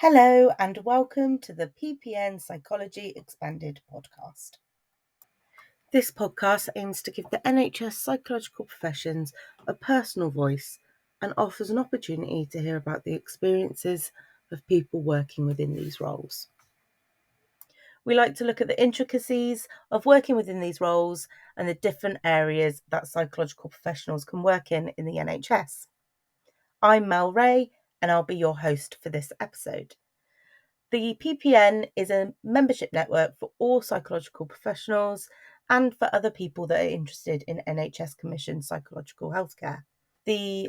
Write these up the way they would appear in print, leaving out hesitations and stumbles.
Hello and welcome to the PPN Psychology Expanded Podcast. This podcast aims to give the NHS psychological professions a personal voice and offers an opportunity to hear about the experiences of people working within these roles. We like to look at the intricacies of working within these roles and the different areas that psychological professionals can work in the NHS. I'm Mel Ray and I'll be your host for this episode. The PPN is a membership network for all psychological professionals and for other people that are interested in NHS commissioned psychological healthcare. The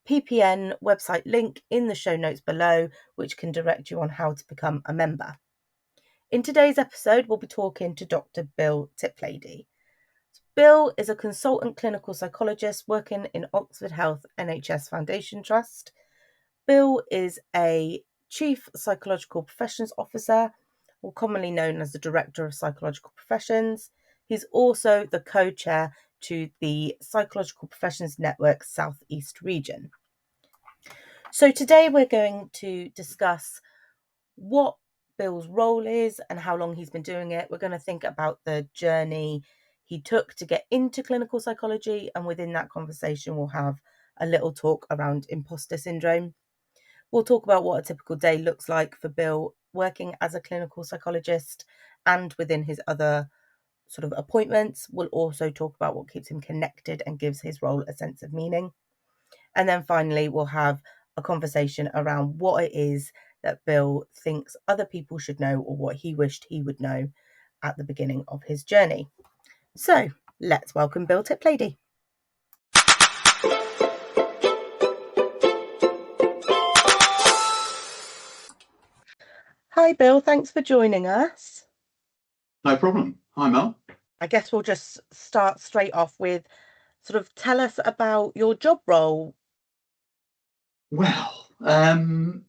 PPN website link in the show notes below, which can direct you on how to become a member. In today's episode, we'll be talking to Dr Bill Tiplady. Bill is a consultant clinical psychologist working in Oxford Health NHS Foundation Trust. Bill is a Chief Psychological Professions Officer, or commonly known as the Director of Psychological Professions. He's also the co-chair to the Psychological Professions Network South East region. So today we're going to discuss what Bill's role is and how long he's been doing it. We're going to think about the journey he took to get into clinical psychology, and within that conversation we'll have a little talk around imposter syndrome. We'll talk about what a typical day looks like for Bill working as a clinical psychologist and within his other sort of appointments. We'll also talk about what keeps him connected and gives his role a sense of meaning. And then finally, we'll have a conversation around what it is that Bill thinks other people should know or what he wished he would know at the beginning of his journey. So let's welcome Bill Tiplady. Hi, Bill. Thanks for joining us. No problem. Hi, Mel. I guess we'll just start straight off with sort of tell us about your job role. Well, my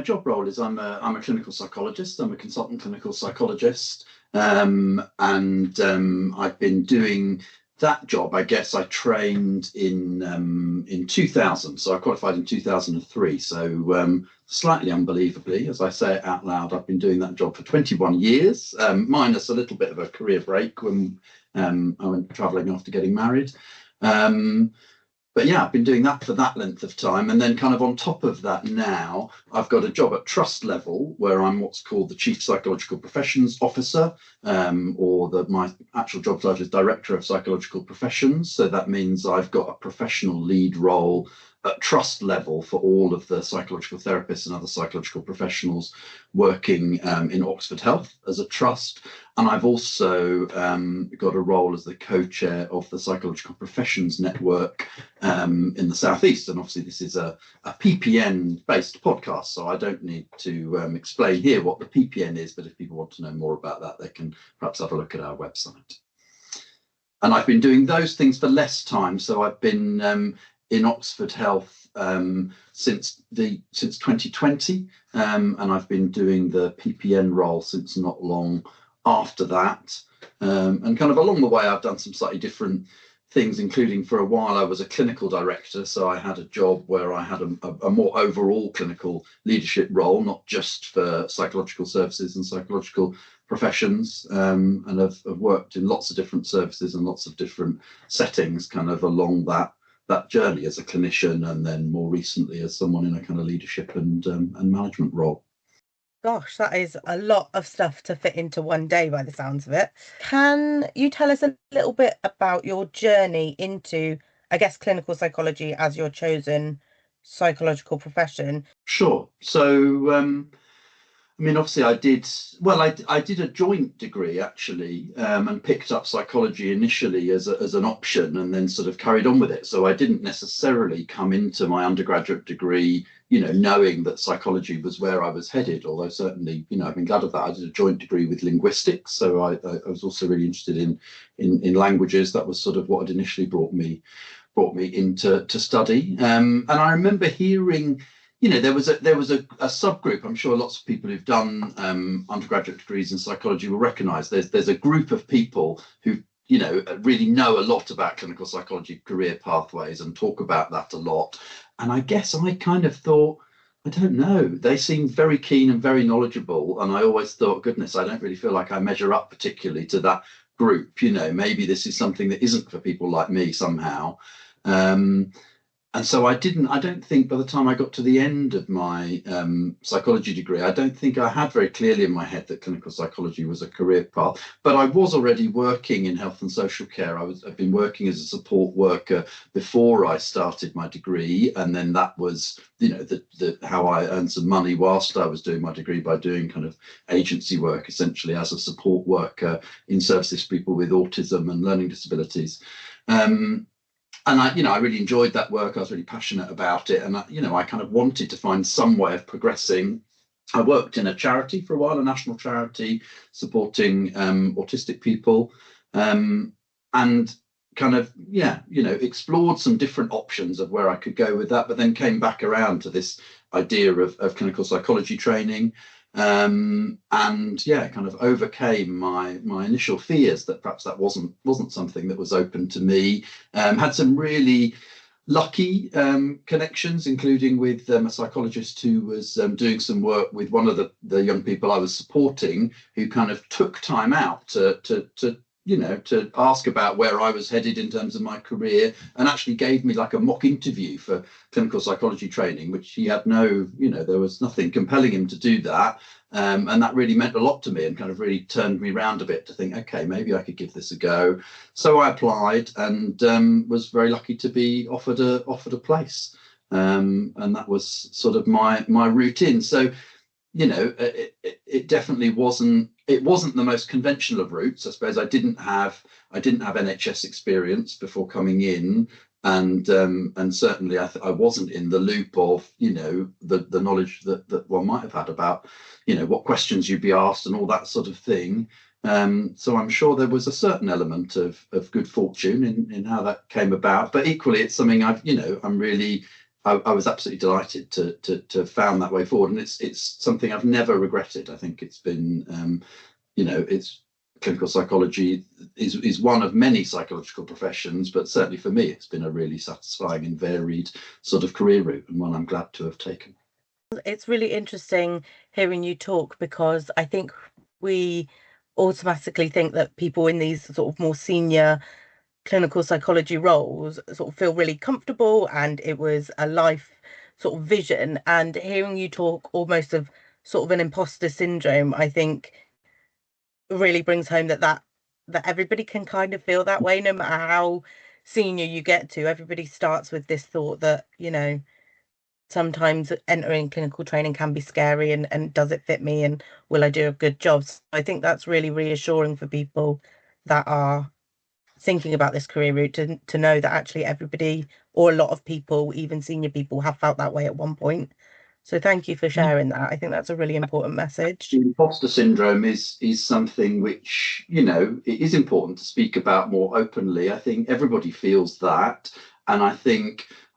job role is I'm a clinical psychologist. I'm a consultant clinical psychologist, and I've been doing that job. I guess I trained in 2000, so I qualified in 2003. So slightly unbelievably, as I say it out loud, I've been doing that job for 21 years, minus a little bit of a career break when I went travelling after getting married. But yeah, I've been doing that for that length of time. And then kind of on top of that now, I've got a job at trust level where I'm what's called the Chief Psychological Professions Officer, my actual job title is Director of Psychological Professions. So that means I've got a professional lead role at trust level for all of the psychological therapists and other psychological professionals working in Oxford Health as a trust. And I've also got a role as the co-chair of the Psychological Professions Network in the South East. And obviously this is a PPN-based podcast, so I don't need to explain here what the PPN is, but if people want to know more about that, they can perhaps have a look at our website. And I've been doing those things for less time. So I've been in Oxford Health since 2020, and I've been doing the PPN role since not long after that. And kind of along the way, I've done some slightly different things, including for a while I was a clinical director. So I had a job where I had a more overall clinical leadership role, not just for psychological services and psychological professions, and I've worked in lots of different services and lots of different settings kind of along that journey as a clinician, and then more recently as someone in a kind of leadership and management role. Gosh, that is a lot of stuff to fit into one day by the sounds of it. Can you tell us a little bit about your journey into, I guess, clinical psychology as your chosen psychological profession? Sure. So, obviously I did a joint degree actually, and picked up psychology initially as an option and then sort of carried on with it. So I didn't necessarily come into my undergraduate degree, knowing that psychology was where I was headed, although certainly, I've been glad of that. I did a joint degree with linguistics. So I was also really interested in languages. That was sort of what had initially brought me into study. And I remember hearing, there was a subgroup. I'm sure lots of people who've done undergraduate degrees in psychology will recognise there's a group of people who really know a lot about clinical psychology career pathways and talk about that a lot. And I guess I kind of thought, I don't know. They seemed very keen and very knowledgeable, and I always thought, goodness, I don't really feel like I measure up particularly to that group. Maybe this is something that isn't for people like me somehow. Um, and so I don't think by the time I got to the end of my psychology degree, I don't think I had very clearly in my head that clinical psychology was a career path. But I was already working in health and social care. I've been working as a support worker before I started my degree. And then that was, how I earned some money whilst I was doing my degree, by doing kind of agency work, essentially as a support worker in services for people with autism and learning disabilities. And I really enjoyed that work. I was really passionate about it, and I kind of wanted to find some way of progressing. I worked in a charity for a while, a national charity supporting autistic people, and kind of explored some different options of where I could go with that, but then came back around to this idea of clinical psychology training. Kind of overcame my initial fears that perhaps that wasn't something that was open to me. Had some really lucky connections, including with a psychologist who was doing some work with one of the young people I was supporting, who kind of took time out to ask about where I was headed in terms of my career, and actually gave me like a mock interview for clinical psychology training, which he had there was nothing compelling him to do that. And that really meant a lot to me, and kind of really turned me around a bit to think, okay, maybe I could give this a go. So I applied, and was very lucky to be offered a place. And that was sort of my route in. So it definitely wasn't the most conventional of routes. I suppose I didn't have NHS experience before coming in, and certainly I wasn't in the loop of the knowledge that one might have had about what questions you'd be asked and all that sort of thing. So I'm sure there was a certain element of good fortune in how that came about, but equally it's something I was absolutely delighted to have found that way forward, and it's something I've never regretted. I think it's been, it's clinical psychology is one of many psychological professions, but certainly for me, it's been a really satisfying and varied sort of career route, and one I'm glad to have taken. It's really interesting hearing you talk, because I think we automatically think that people in these sort of more senior clinical psychology roles sort of feel really comfortable, and it was a life sort of vision. And hearing you talk almost of sort of an imposter syndrome, I think really brings home that everybody can kind of feel that way, no matter how senior you get to. Everybody starts with this thought that sometimes entering clinical training can be scary, and does it fit me, and will I do a good job? So I think that's really reassuring for people that are thinking about this career route, to know that actually everybody, or a lot of people, even senior people, have felt that way at one point. So thank you for sharing that. I think that's a really important message. The imposter syndrome is something which it is important to speak about more openly. I think everybody feels that, and I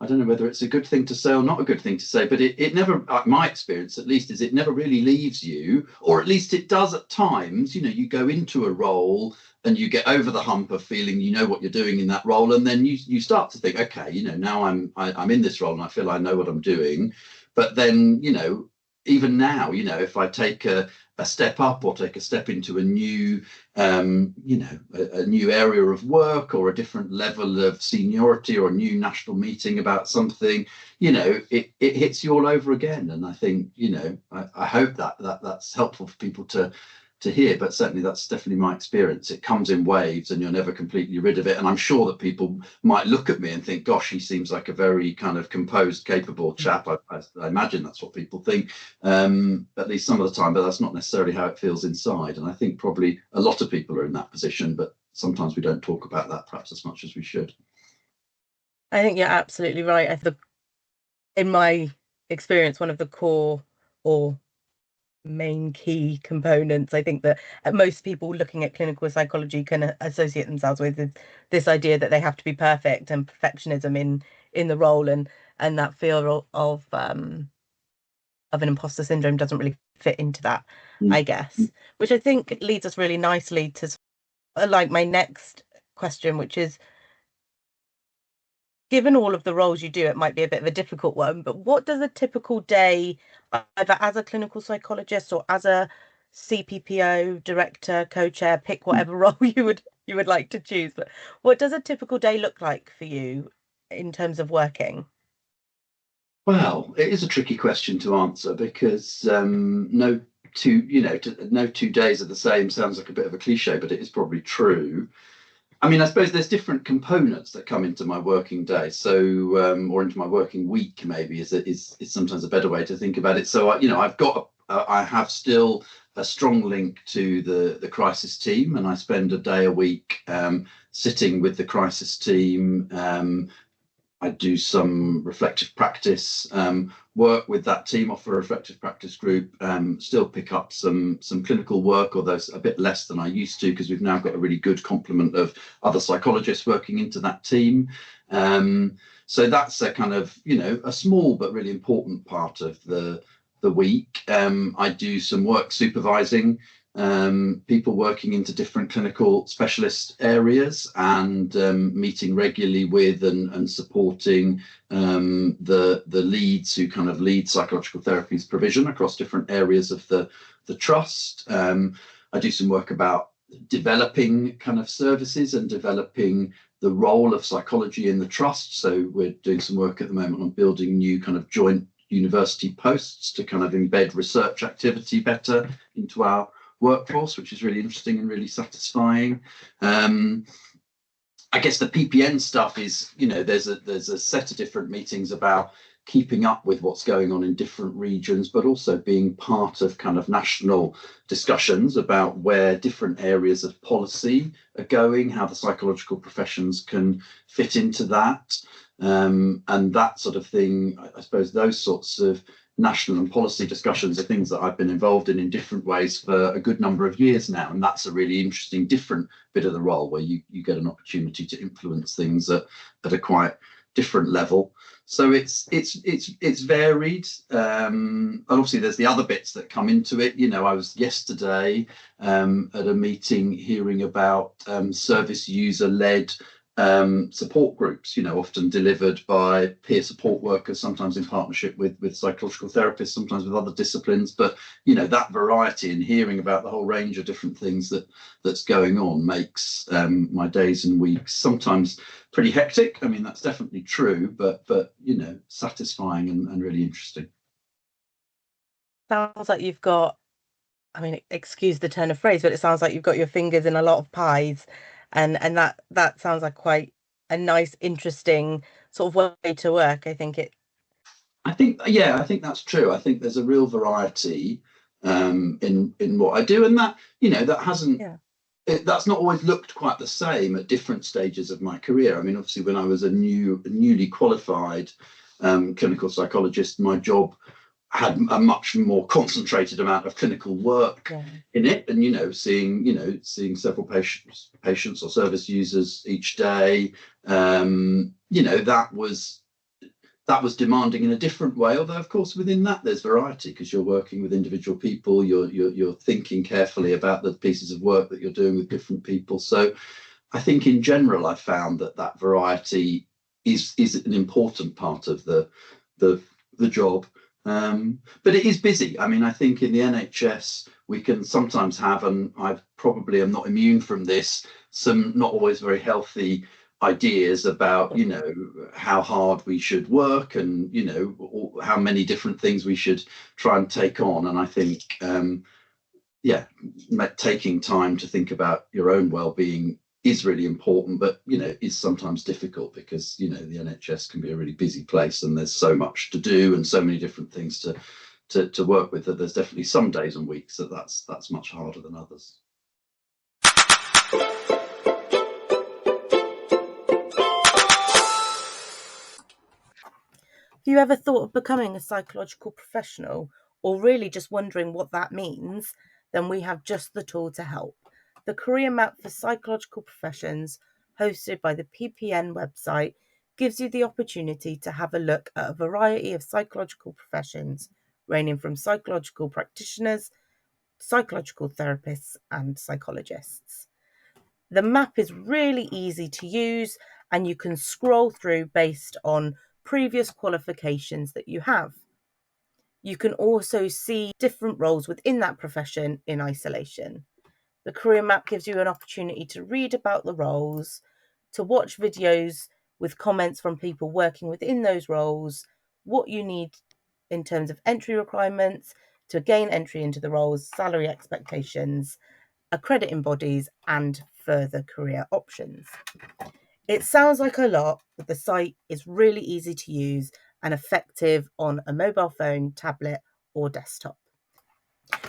don't know whether it's a good thing to say or not a good thing to say, but it never, my experience at least, is it never really leaves you, or at least it does at times. You go into a role and you get over the hump of feeling what you're doing in that role, and then you start to think, okay, now I'm in this role and I feel I know what I'm doing. But then even now, if I take a step up, or take a step into a new a new area of work, or a different level of seniority, or a new national meeting about something, it hits you all over again. And I think I hope that's helpful for people to hear, but certainly that's definitely my experience. It comes in waves, and you're never completely rid of it. And I'm sure that people might look at me and think, gosh, he seems like a very kind of composed, capable chap. I imagine that's what people think, at least some of the time, but that's not necessarily how it feels inside. And I think probably a lot of people are in that position, but sometimes we don't talk about that perhaps as much as we should. I think you're absolutely right. In my experience, one of the core or main key components, I think, that most people looking at clinical psychology can associate themselves with, is this idea that they have to be perfect, and perfectionism in the role, and that fear of an imposter syndrome doesn't really fit into that, I guess, which I think leads us really nicely to like my next question, which is, given all of the roles you do, it might be a bit of a difficult one, but what does a typical day, either as a clinical psychologist or as a CPPO, director, co-chair, pick whatever role you would like to choose, but what does a typical day look like for you in terms of working? Well, it is a tricky question to answer because no 2 days are the same sounds like a bit of a cliche, but it is probably true. I mean, I suppose there's different components that come into my working day. So, or into my working week, maybe is sometimes a better way to think about it. So, I have still a strong link to the crisis team, and I spend a day a week sitting with the crisis team. I do some reflective practice work with that team, offer a reflective practice group, still pick up some clinical work, although a bit less than I used to, because we've now got a really good complement of other psychologists working into that team. So that's a kind of, a small but really important part of the week. I do some work supervising people working into different clinical specialist areas, and meeting regularly with and supporting the leads who kind of lead psychological therapies provision across different areas of the trust. I do some work about developing kind of services and developing the role of psychology in the trust. So we're doing some work at the moment on building new kind of joint university posts to kind of embed research activity better into our workforce, which is really interesting and really satisfying. I guess the PPN stuff is, there's a set of different meetings about keeping up with what's going on in different regions, but also being part of kind of national discussions about where different areas of policy are going, how the psychological professions can fit into that, and that sort of thing. I suppose those sorts of national and policy discussions are things that I've been involved in different ways for a good number of years now, and that's a really interesting different bit of the role where you get an opportunity to influence things at a quite different level. So it's varied, and obviously there's the other bits that come into it. I was yesterday at a meeting hearing about service user led support groups, often delivered by peer support workers, sometimes in partnership with psychological therapists, sometimes with other disciplines. But that variety and hearing about the whole range of different things that's going on makes my days and weeks sometimes pretty hectic. I mean, that's definitely true, but satisfying and really interesting. Sounds like you've got, I mean, excuse the turn of phrase, but it sounds like you've got your fingers in a lot of pies, and that sounds like quite a nice, interesting sort of way to work. I think I think that's true. I think there's a real variety in what I do, and that that hasn't. yeah. That's not always looked quite the same at different stages of my career. I mean, obviously, when I was a newly qualified clinical psychologist, my job had a much more concentrated amount of clinical work in it, and seeing several patients or service users each day. That was demanding in a different way, although of course within that there's variety, because you're working with individual people, you're thinking carefully about the pieces of work that you're doing with different people. So I think in general I found that variety is an important part of the job. But it is busy. I mean, I think in the NHS we can sometimes have, and I probably am not immune from this, some not always very healthy ideas about how hard we should work, and how many different things we should try and take on. And I think taking time to think about your own well-being is really important, but is sometimes difficult, because the NHS can be a really busy place and there's so much to do and so many different things to work with, that there's definitely some days and weeks that's much harder than others. Have you ever thought of becoming a psychological professional, or really just wondering what that means? Then we have just the tool to help. The Career Map for Psychological Professions, hosted by the PPN website, gives you the opportunity to have a look at a variety of psychological professions, ranging from psychological practitioners, psychological therapists, and psychologists. The map is really easy to use, and you can scroll through based on previous qualifications that you have. You can also see different roles within that profession in isolation. The career map gives you an opportunity to read about the roles, to watch videos with comments from people working within those roles, what you need in terms of entry requirements to gain entry into the roles, salary expectations, accrediting bodies, and further career options. It sounds like a lot, but the site is really easy to use and effective on a mobile phone, tablet, or desktop.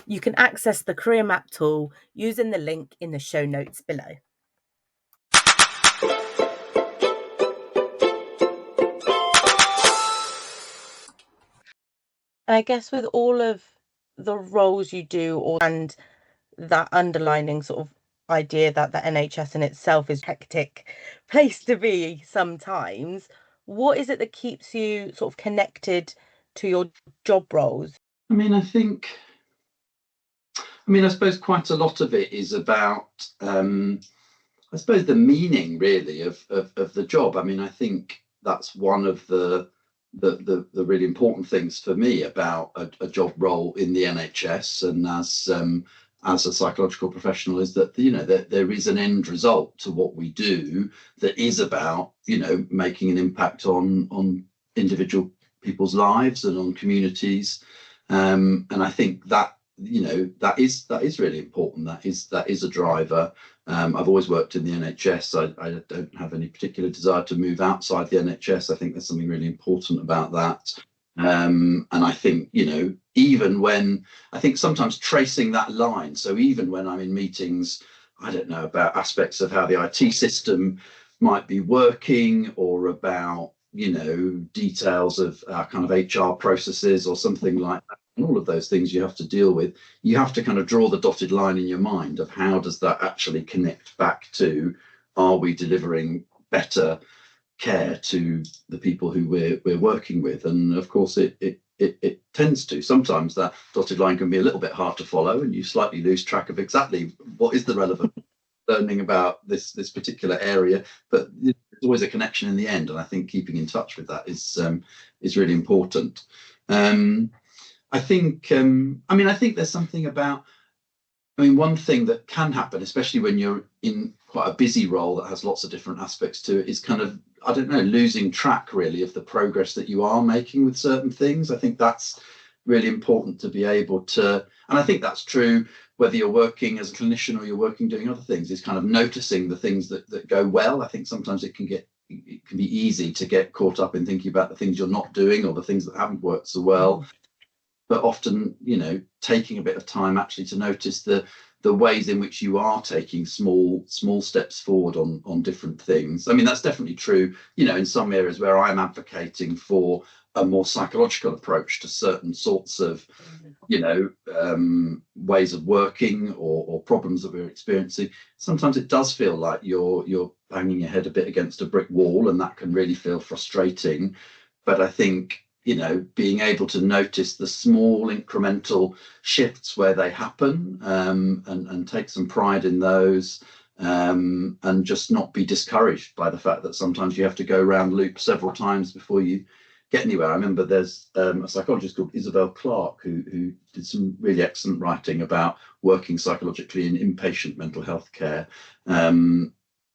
You can access the Career Map tool using the link in the show notes below. And I guess with all of the roles you do, and that underlining sort of idea that the NHS in itself is a hectic place to be sometimes, what is it that keeps you sort of connected to your job roles? I suppose quite a lot of it is about, I suppose, the meaning really of the job. I think that's one of the really important things for me about a job role in the NHS and as a psychological professional is that that there is an end result to what we do that is about making an impact on individual people's lives and on communities, and I think that that is really important. That is a driver. I've always worked in the NHS. I don't have any particular desire to move outside the NHS. I think there's something really important about that. And I think, even when I think sometimes tracing that line. So even when I'm in meetings, I don't know, about aspects of how the IT system might be working or about, details of kind of HR processes or something like that. And all of those things you have to deal with, you have to kind of draw the dotted line in your mind of how does that actually connect back to, are we delivering better care to the people who we're working with? And of course it tends to. Sometimes that dotted line can be a little bit hard to follow and you slightly lose track of exactly what is the relevant learning about this particular area, but there's always a connection in the end, and I think keeping in touch with that is really important. I think there's something about, one thing that can happen, especially when you're in quite a busy role that has lots of different aspects to it, is kind of, I don't know, losing track really of the progress that you are making with certain things. I think that's really important to be able to, and I think that's true whether you're working as a clinician or you're working doing other things, is kind of noticing the things that go well. I think sometimes it can be easy to get caught up in thinking about the things you're not doing or the things that haven't worked so well. But often, taking a bit of time actually to notice the ways in which you are taking small steps forward on different things. That's definitely true, in some areas where I'm advocating for a more psychological approach to certain sorts of, ways of working or problems that we're experiencing. Sometimes it does feel like you're banging your head a bit against a brick wall, and that can really feel frustrating. But I think, being able to notice the small incremental shifts where they happen, and take some pride in those, and just not be discouraged by the fact that sometimes you have to go around loop several times before you get anywhere. I remember there's a psychologist called Isabel Clarke who did some really excellent writing about working psychologically in inpatient mental health care.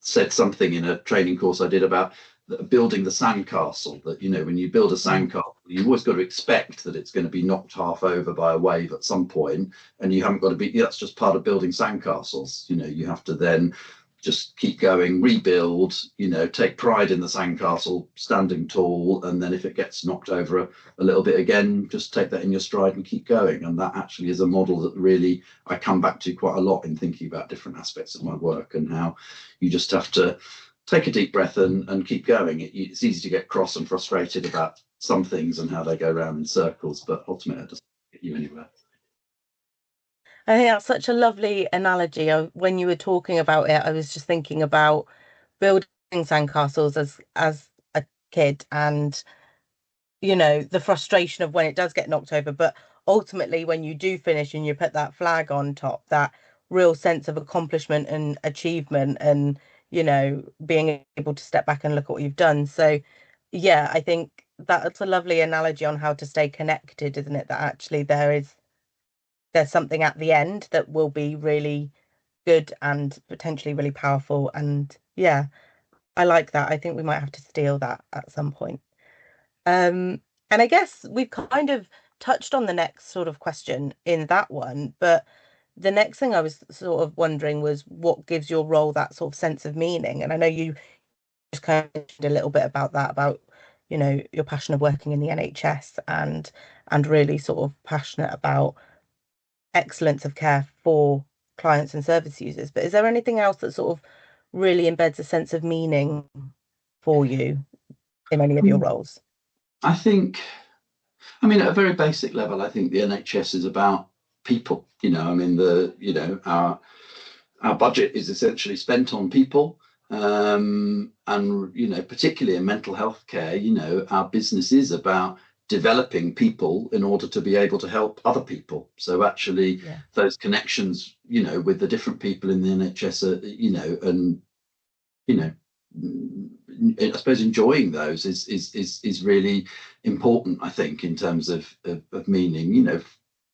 Said something in a training course I did about building the sandcastle, that when you build a sandcastle, you've always got to expect that it's going to be knocked half over by a wave at some point, and you haven't got to be, that's just part of building sandcastles. You have to then just keep going, rebuild, take pride in the sandcastle standing tall, and then if it gets knocked over a little bit again, just take that in your stride and keep going. And that actually is a model that really I come back to quite a lot in thinking about different aspects of my work, and how you just have to take a deep breath and keep going. It's easy to get cross and frustrated about some things and how they go around in circles, but ultimately it doesn't get you anywhere. I think that's such a lovely analogy. When you were talking about it, I was just thinking about building sandcastles as a kid, and the frustration of when it does get knocked over, but ultimately when you do finish and you put that flag on top, that real sense of accomplishment and achievement, and being able to step back and look at what you've done. So yeah, I think that's a lovely analogy on how to stay connected, isn't it? That actually there's something at the end that will be really good and potentially really powerful. And yeah, I like that. I think we might have to steal that at some point. And I guess we've kind of touched on the next sort of question in that one, but the next thing I was sort of wondering was what gives your role that sort of sense of meaning? And I know you just kind of mentioned a little bit about that, about, your passion of working in the NHS and really sort of passionate about excellence of care for clients and service users. But is there anything else that sort of really embeds a sense of meaning for you in any of your roles? I think, I mean, at a very basic level, I think the NHS is about people. I mean, our budget is essentially spent on people. And, particularly in mental health care, our business is about developing people in order to be able to help other people. So actually, those connections, with the different people in the NHS are, I suppose enjoying those is really important, I think, in terms of meaning,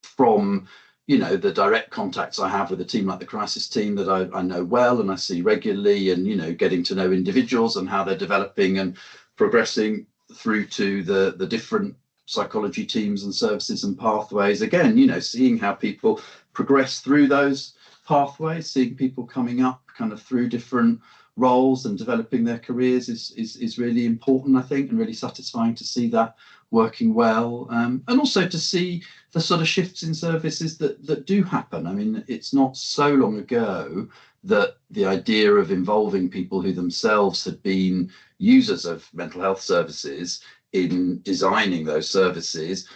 from the direct contacts I have with a team like the crisis team that I know well and I see regularly, and getting to know individuals and how they're developing and progressing through to the different psychology teams and services and pathways. Again, seeing how people progress through those pathways, seeing people coming up kind of through different roles and developing their careers is really important, I think, and really satisfying to see that working well, and also to see the sort of shifts in services that do happen. I mean, it's not so long ago that the idea of involving people who themselves had been users of mental health services in designing those services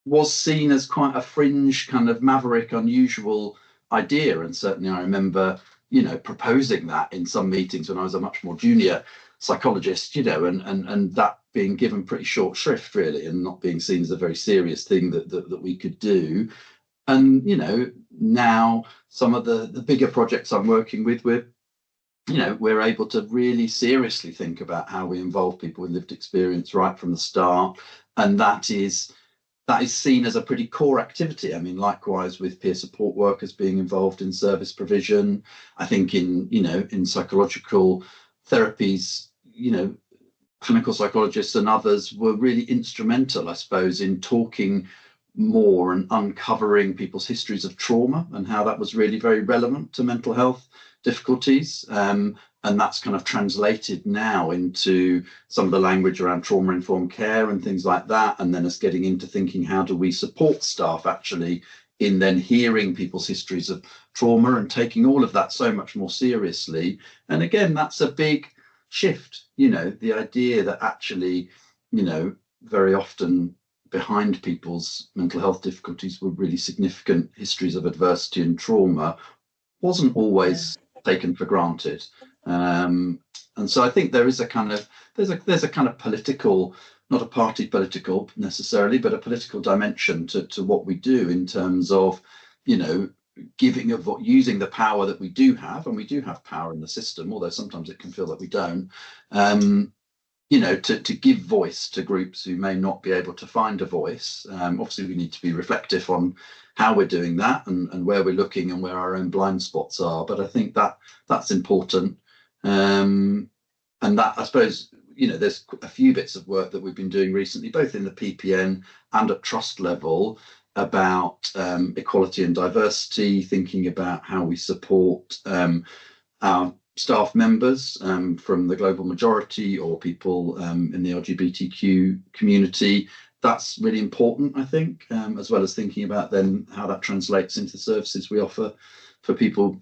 was seen as quite a fringe, kind of maverick, unusual idea. And certainly I remember proposing that in some meetings when I was a much more junior psychologist, and that being given pretty short shrift, really, and not being seen as a very serious thing that we could do. And, now some of the bigger projects I'm working with, we're able to really seriously think about how we involve people with lived experience right from the start. And that is seen as a pretty core activity. I mean, likewise with peer support workers being involved in service provision. I think in psychological therapies, clinical psychologists and others were really instrumental, I suppose, in talking more and uncovering people's histories of trauma and how that was really very relevant to mental health difficulties. And that's kind of translated now into some of the language around trauma-informed care and things like that. And then us getting into thinking, how do we support staff actually in then hearing people's histories of trauma and taking all of that so much more seriously. And again, that's a big shift, the idea that actually, very often behind people's mental health difficulties were really significant histories of adversity and trauma wasn't always taken for granted. And so I think there is a kind of there's a kind of political, not a party political necessarily, but a political dimension to what we do in terms of, using the power that we do have, and we do have power in the system, although sometimes it can feel that we don't, to give voice to groups who may not be able to find a voice. Obviously, we need to be reflective on how we're doing that and where we're looking and where our own blind spots are. But I think that's important. And that, I suppose, there's a few bits of work that we've been doing recently, both in the PPN and at trust level, about equality and diversity, thinking about how we support our staff members from the global majority or people in the LGBTQ community. That's really important, I think, as well as thinking about then how that translates into services we offer for people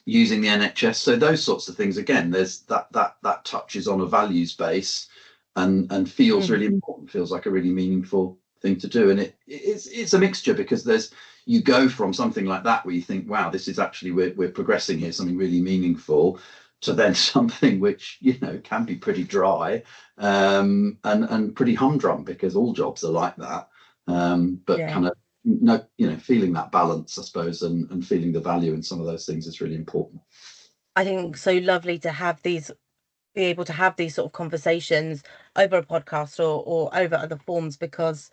using the NHS. So those sorts of things, again, there's that touches on a values base and feels really important, feels like a really meaningful thing to do. And it's a mixture, because you go from something like that where you think, wow, this is actually, we're progressing here, something really meaningful, to then something which, can be pretty dry and pretty humdrum, because all jobs are like that. But kind of, feeling that balance, I suppose, and feeling the value in some of those things is really important. I think so lovely to have these, be able to have these sort of conversations over a podcast or over other forms, because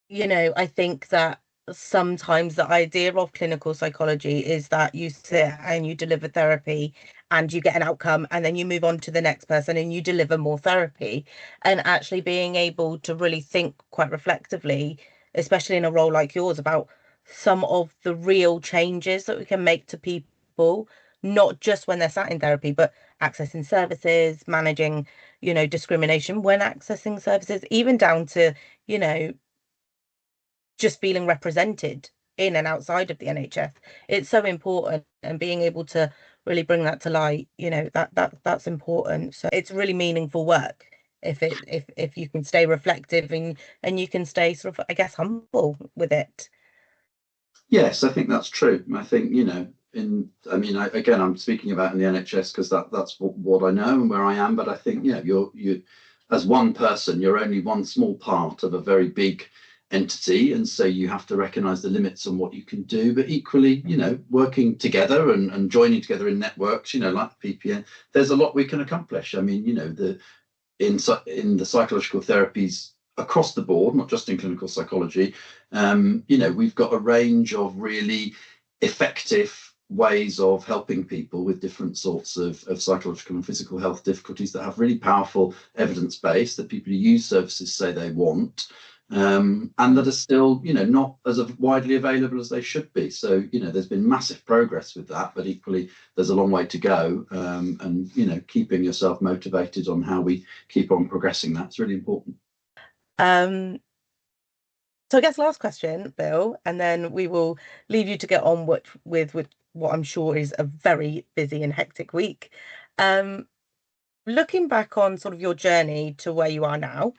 I think that sometimes the idea of clinical psychology is that you sit and you deliver therapy and you get an outcome, and then you move on to the next person and you deliver more therapy. And actually being able to really think quite reflectively, especially in a role like yours, about some of the real changes that we can make to people, not just when they're sat in therapy, but accessing services, managing, discrimination when accessing services, even down to, you know, just feeling represented in and outside of the NHS. It's so important, and being able to really bring that to light, that's important. So it's really meaningful work if you can stay reflective and you can stay sort of, I guess, humble with it. Yes, I think that's true. I think, again, I'm speaking about in the NHS because that's what I know and where I am. But I think, you as one person, you're only one small part of a very big entity, and so you have to recognise the limits on what you can do. But equally, working together and joining together in networks, like the PPN, there's a lot we can accomplish. I mean, in the psychological therapies across the board, not just in clinical psychology, we've got a range of really effective ways of helping people with different sorts of psychological and physical health difficulties that have really powerful evidence base that people who use services say they want, and that are still, not as widely available as they should be. So, there's been massive progress with that, but equally there's a long way to go. And, keeping yourself motivated on how we keep on progressing, that's really important. So I guess last question, Bill, and then we will leave you to get on with what I'm sure is a very busy and hectic week. Looking back on sort of your journey to where you are now,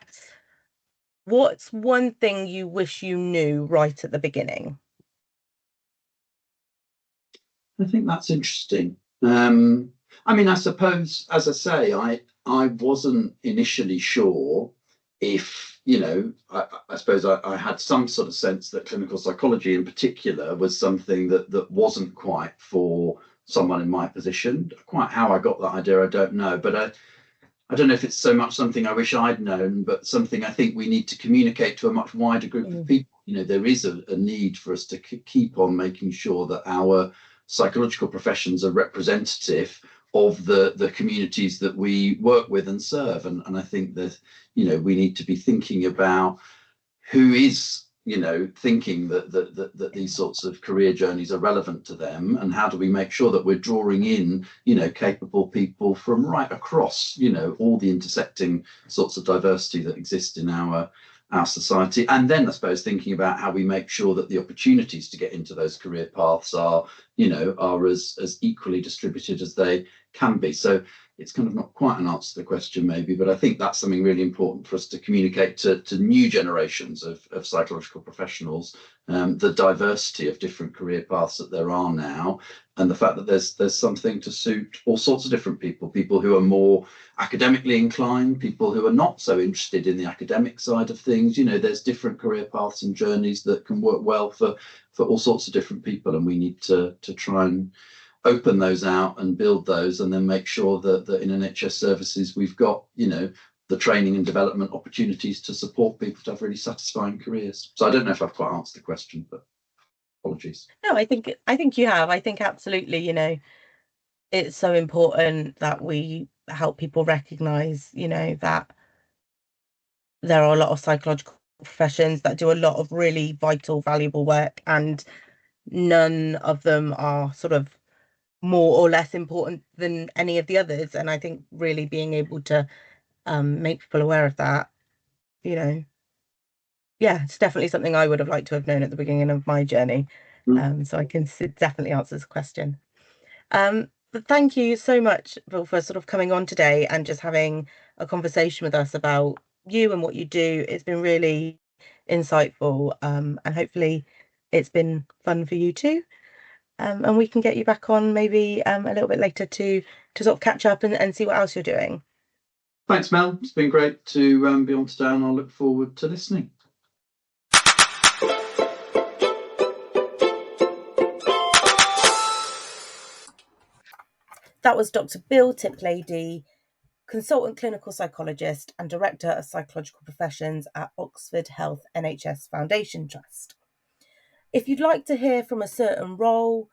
what's one thing you wish you knew right at the beginning? I think that's interesting. I suppose, as I say, I wasn't initially sure if, I suppose I had some sort of sense that clinical psychology in particular was something that wasn't quite for someone in my position. Quite how I got that idea, I don't know. But I don't know if it's so much something I wish I'd known, but something I think we need to communicate to a much wider group of people. There is a need for us to keep on making sure that our psychological professions are representative of the communities that we work with and serve. And I think that, we need to be thinking about who is, thinking that these sorts of career journeys are relevant to them, and how do we make sure that we're drawing in, capable people from right across, all the intersecting sorts of diversity that exist in our society. And then I suppose thinking about how we make sure that the opportunities to get into those career paths are as equally distributed as they can be. So it's kind of not quite an answer to the question maybe, but I think that's something really important for us to communicate to new generations of psychological professionals, the diversity of different career paths that there are now, and the fact that there's something to suit all sorts of different people who are more academically inclined, people who are not so interested in the academic side of things. There's different career paths and journeys that can work well for all sorts of different people, and we need to try and open those out and build those, and then make sure that in NHS services we've got, the training and development opportunities to support people to have really satisfying careers. So I don't know if I've quite answered the question, but apologies. No, I think you have. I think absolutely, it's so important that we help people recognize, that there are a lot of psychological professions that do a lot of really vital, valuable work, and none of them are sort of more or less important than any of the others. And I think really being able to make people aware of that, it's definitely something I would have liked to have known at the beginning of my journey. So I can definitely answer this question. But thank you so much, Bill, for sort of coming on today and just having a conversation with us about you and what you do. It's been really insightful, and hopefully it's been fun for you too. And we can get you back on maybe a little bit later to sort of catch up and see what else you're doing. Thanks, Mel. It's been great to be on today, and I'll look forward to listening. That was Dr Bill Tiplady, Consultant Clinical Psychologist and Director of Psychological Professions at Oxford Health NHS Foundation Trust. If you'd like to hear from a certain role,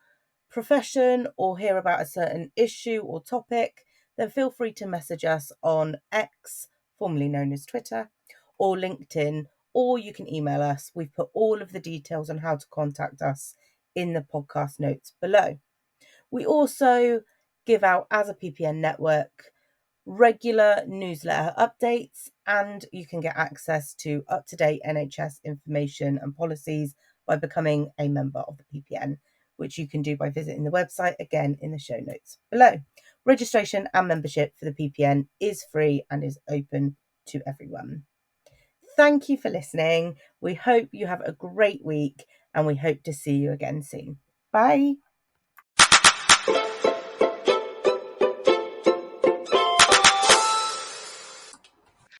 profession, or hear about a certain issue or topic, then feel free to message us on X, formerly known as Twitter, or LinkedIn, or you can email us. We've put all of the details on how to contact us in the podcast notes below. We also give out, as a PPN network, regular newsletter updates, and you can get access to up-to-date NHS information and policies by becoming a member of the PPN, which you can do by visiting the website, again in the show notes below. Registration and membership for the PPN is free and is open to everyone. Thank you for listening. We hope you have a great week and we hope to see you again soon. Bye.